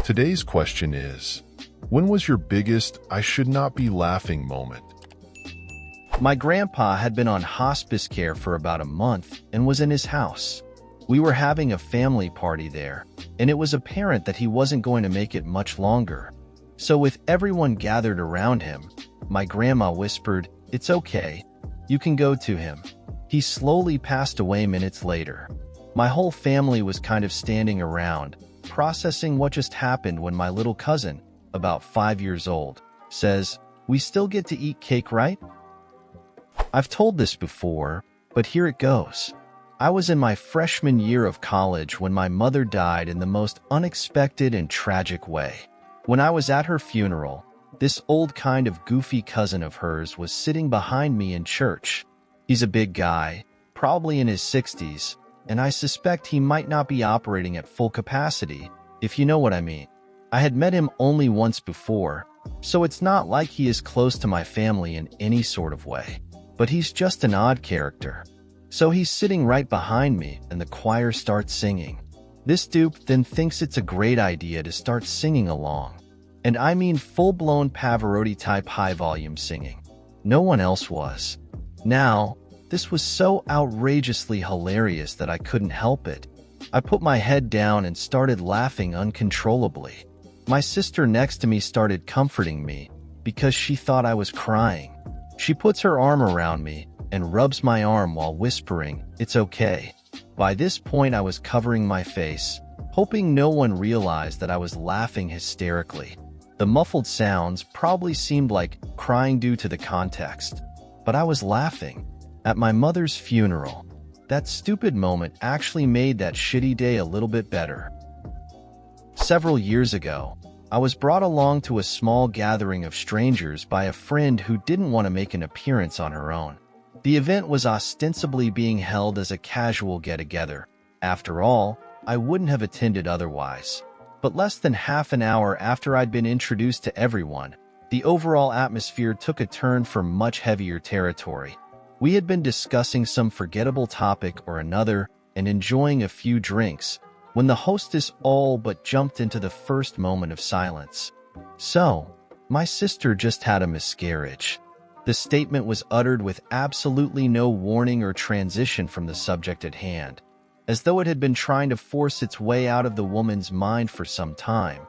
Today's question is, when was your biggest I should not be laughing moment? My grandpa had been on hospice care for about a month and was in his house. We were having a family party there, and it was apparent that he wasn't going to make it much longer. So with everyone gathered around him, my grandma whispered, "It's okay. You can go to him." He slowly passed away minutes later. My whole family was kind of standing around, processing what just happened when my little cousin, about 5 years old, says, "We still get to eat cake, right?" I've told this before, but here it goes. I was in my freshman year of college when my mother died in the most unexpected and tragic way. When I was at her funeral, this old kind of goofy cousin of hers was sitting behind me in church. He's a big guy, probably in his 60s, and I suspect he might not be operating at full capacity, if you know what I mean. I had met him only once before, so it's not like he is close to my family in any sort of way. But he's just an odd character. So he's sitting right behind me and the choir starts singing. This dupe then thinks it's a great idea to start singing along. And I mean full-blown Pavarotti-type high-volume singing. No one else was. Now, this was so outrageously hilarious that I couldn't help it. I put my head down and started laughing uncontrollably. My sister next to me started comforting me because she thought I was crying. She puts her arm around me and rubs my arm while whispering, "It's okay." By this point, I was covering my face, hoping no one realized that I was laughing hysterically. The muffled sounds probably seemed like crying due to the context, but I was laughing. At my mother's funeral, that stupid moment actually made that shitty day a little bit better. Several years ago, I was brought along to a small gathering of strangers by a friend who didn't want to make an appearance on her own. The event was ostensibly being held as a casual get-together. After all, I wouldn't have attended otherwise. But less than half an hour after I'd been introduced to everyone, the overall atmosphere took a turn for much heavier territory. We had been discussing some forgettable topic or another and enjoying a few drinks, when the hostess all but jumped into the first moment of silence. "So, my sister just had a miscarriage." The statement was uttered with absolutely no warning or transition from the subject at hand, as though it had been trying to force its way out of the woman's mind for some time.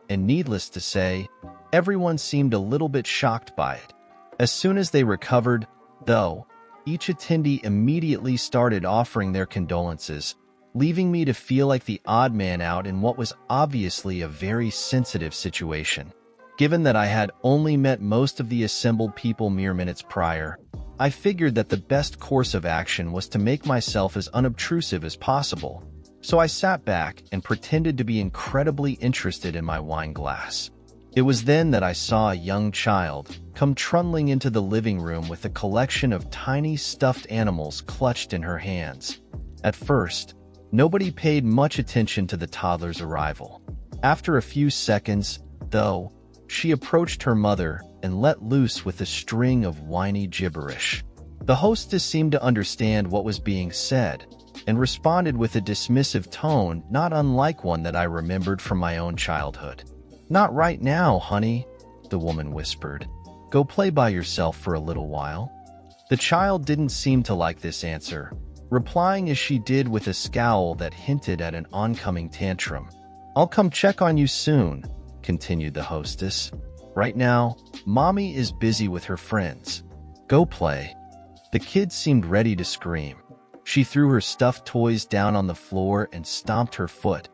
And needless to say, everyone seemed a little bit shocked by it. As soon as they recovered, though, each attendee immediately started offering their condolences, leaving me to feel like the odd man out in what was obviously a very sensitive situation. Given that I had only met most of the assembled people mere minutes prior, I figured that the best course of action was to make myself as unobtrusive as possible. So I sat back and pretended to be incredibly interested in my wine glass. It was then that I saw a young child come trundling into the living room with a collection of tiny stuffed animals clutched in her hands. At first, nobody paid much attention to the toddler's arrival. After a few seconds, though, she approached her mother and let loose with a string of whiny gibberish. The hostess seemed to understand what was being said and responded with a dismissive tone not unlike one that I remembered from my own childhood. "Not right now, honey," the woman whispered. "Go play by yourself for a little while." The child didn't seem to like this answer, replying as she did with a scowl that hinted at an oncoming tantrum. "I'll come check on you soon," continued the hostess. "Right now, Mommy is busy with her friends. Go play." The kid seemed ready to scream. She threw her stuffed toys down on the floor and stomped her foot,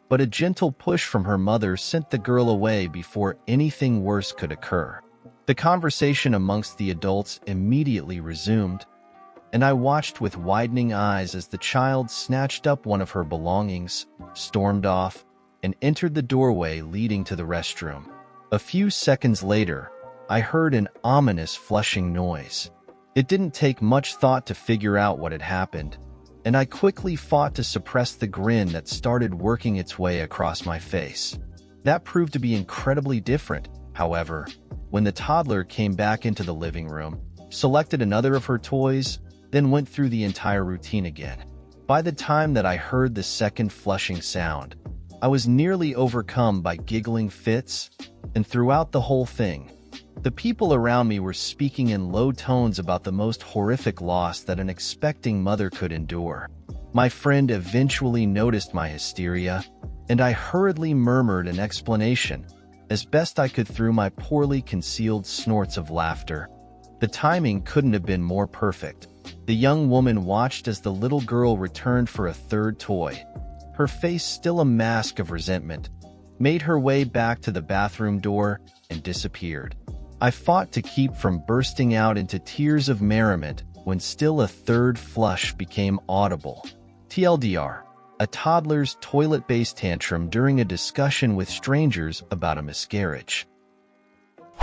but a gentle push from her mother sent the girl away before anything worse could occur. The conversation amongst the adults immediately resumed, and I watched with widening eyes as the child snatched up one of her belongings, stormed off, and entered the doorway leading to the restroom. A few seconds later, I heard an ominous flushing noise. It didn't take much thought to figure out what had happened, and I quickly fought to suppress the grin that started working its way across my face. That proved to be incredibly different, however, when the toddler came back into the living room, selected another of her toys, then went through the entire routine again. By the time that I heard the second flushing sound, I was nearly overcome by giggling fits, and throughout the whole thing, the people around me were speaking in low tones about the most horrific loss that an expecting mother could endure. My friend eventually noticed my hysteria, and I hurriedly murmured an explanation, as best I could through my poorly concealed snorts of laughter. The timing couldn't have been more perfect. The young woman watched as the little girl returned for a third toy. Her face still a mask of resentment, made her way back to the bathroom door, and disappeared. I fought to keep from bursting out into tears of merriment when still a third flush became audible. TLDR, a toddler's toilet-based tantrum during a discussion with strangers about a miscarriage.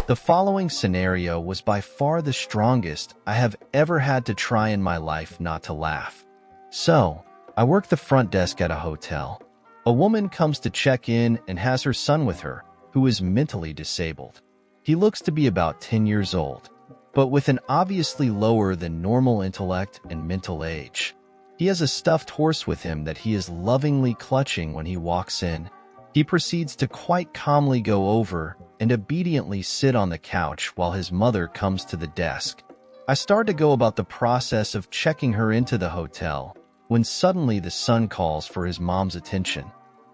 The following scenario was by far the strongest I have ever had to try in my life not to laugh. So, I work the front desk at a hotel. A woman comes to check in and has her son with her, who is mentally disabled. He looks to be about 10 years old, but with an obviously lower than normal intellect and mental age. He has a stuffed horse with him that he is lovingly clutching when he walks in. He proceeds to quite calmly go over and obediently sit on the couch while his mother comes to the desk. I start to go about the process of checking her into the hotel when suddenly the son calls for his mom's attention.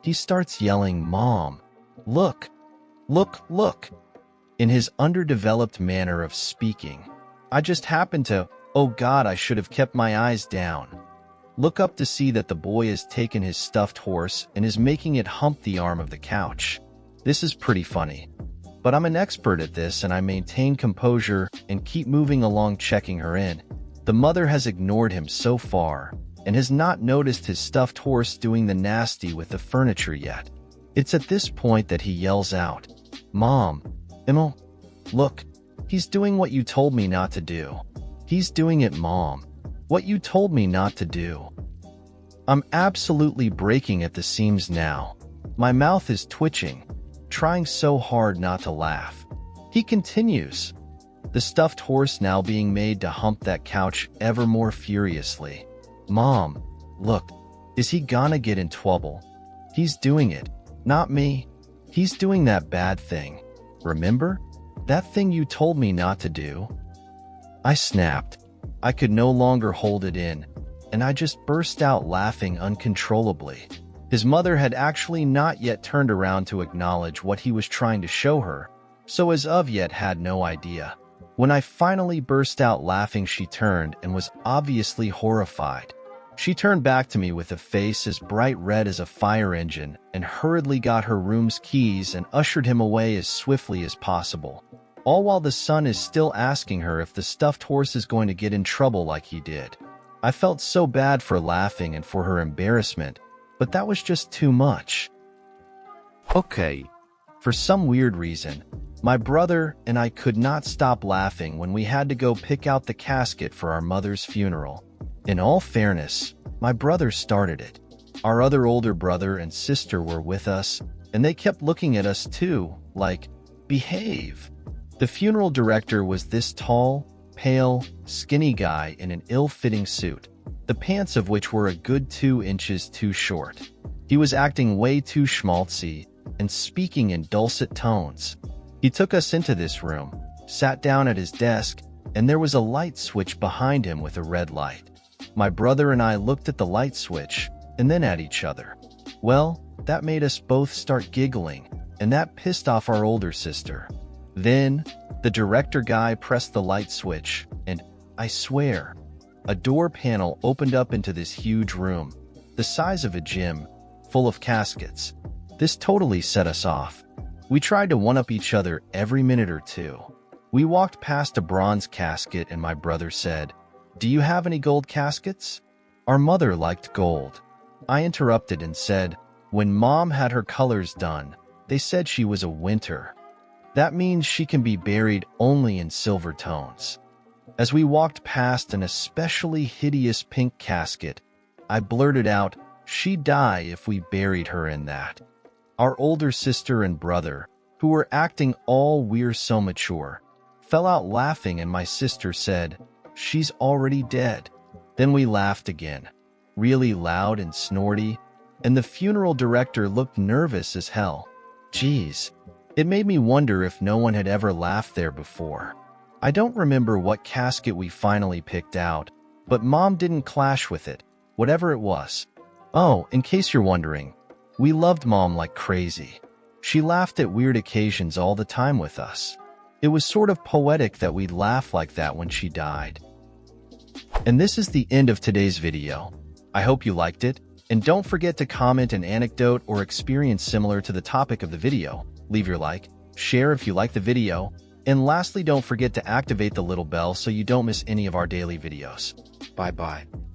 He starts yelling, "Mom, look, look, look," in his underdeveloped manner of speaking. I just happened to, oh God, I should have kept my eyes down, look up to see that the boy has taken his stuffed horse and is making it hump the arm of the couch. This is pretty funny, but I'm an expert at this and I maintain composure and keep moving along checking her in. The mother has ignored him so far and has not noticed his stuffed horse doing the nasty with the furniture yet. It's at this point that he yells out, "Mom, Emil, look, he's doing what you told me not to do. He's doing it, Mom. What you told me not to do." I'm absolutely breaking at the seams now. My mouth is twitching, trying so hard not to laugh. He continues, the stuffed horse now being made to hump that couch ever more furiously. "Mom, look, is he gonna get in trouble? He's doing it, not me. He's doing that bad thing. Remember? That thing you told me not to do?" I snapped. I could no longer hold it in, and I just burst out laughing uncontrollably. His mother had actually not yet turned around to acknowledge what he was trying to show her, so as of yet had no idea. When I finally burst out laughing, she turned and was obviously horrified. She turned back to me with a face as bright red as a fire engine and hurriedly got her room's keys and ushered him away as swiftly as possible. All while the son is still asking her if the stuffed horse is going to get in trouble like he did. I felt so bad for laughing and for her embarrassment, but that was just too much. Okay, for some weird reason, my brother and I could not stop laughing when we had to go pick out the casket for our mother's funeral. In all fairness, my brother started it. Our other older brother and sister were with us, and they kept looking at us too, like, behave. The funeral director was this tall, pale, skinny guy in an ill-fitting suit, the pants of which were a good 2 inches too short. He was acting way too schmaltzy and speaking in dulcet tones. He took us into this room, sat down at his desk, and there was a light switch behind him with a red light. My brother and I looked at the light switch and then at each other. Well, that made us both start giggling, and that pissed off our older sister. Then, the director guy pressed the light switch, and, I swear, a door panel opened up into this huge room, the size of a gym, full of caskets. This totally set us off. We tried to one-up each other every minute or two. We walked past a bronze casket and my brother said, "Do you have any gold caskets?" Our mother liked gold. I interrupted and said, "When Mom had her colors done, they said she was a winter. That means she can be buried only in silver tones." As we walked past an especially hideous pink casket, I blurted out, "She'd die if we buried her in that." Our older sister and brother, who were acting all "we're so mature," fell out laughing and my sister said, "She's already dead." Then we laughed again, really loud and snorty, and the funeral director looked nervous as hell. Geez, it made me wonder if no one had ever laughed there before. I don't remember what casket we finally picked out, but Mom didn't clash with it, whatever it was. Oh, in case you're wondering, we loved Mom like crazy. She laughed at weird occasions all the time with us. It was sort of poetic that we'd laugh like that when she died. And this is the end of today's video. I hope you liked it, and don't forget to comment an anecdote or experience similar to the topic of the video. Leave your like, share if you like the video, and lastly, don't forget to activate the little bell so you don't miss any of our daily videos. Bye-bye.